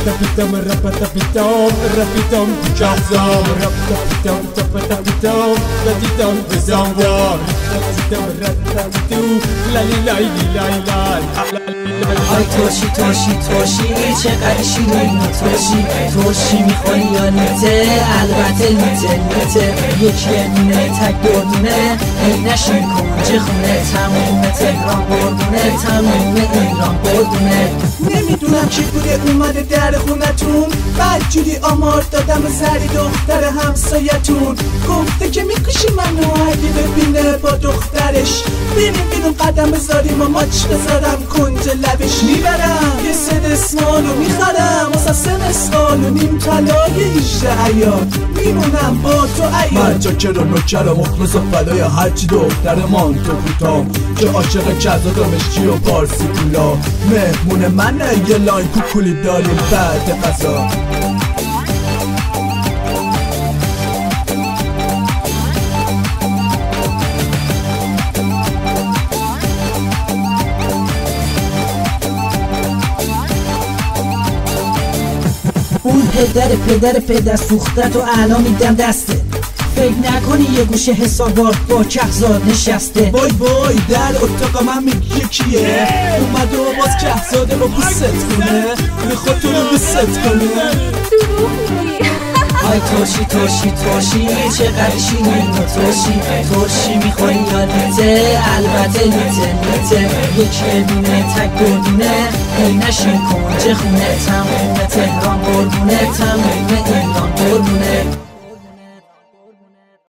رپتم رپتم رپتم کهزام رپتم رپتم رپتم بزنوار رپتم رپتم لالی لای لای لای. آی توشی چقدر شیرین توشی میخوری یا نیته؟ البته نیته یکی دونه تک دردونه ای نشین کنج خونه تموم تهران بردونه تموم ایران بردونه. نمیدونم چی بوده اومده در خونتون بدجوری آمار دادم زری دختر همسایتون گفته که میکشی منو اگه ببینه با دخترش بریم بیرون قدم بذاریم و ماچ بذارم کنج لبش میبرم یه سد اسمالو میخرم واسه 3 سال و نیم طلای 18 عیاد میمونم با تو عیاد. من چاکر و نوکر و مخلص و فدای هرچی دختر مانتو کوتام که عاشق کذا دمشقی و پارسی پولا مهمون منه یه لاین کوکولی داریم بعد غذا. اون پدر سوختت و الان میدم دسته فکر نکنی یه گوشه حسابات با کهزاد نشسته. وای در اتاق من میگه کیه اومد و باز کهزاده با بوست کنه میخواد تو رو بوست کنه. آی توشی چقدر شیرین توشی میخوری یا نیته؟ البته نیته یکی دونه تک دردونه ای نشین کنج خونه تموم تهران بردونه تموم ایران بردونه.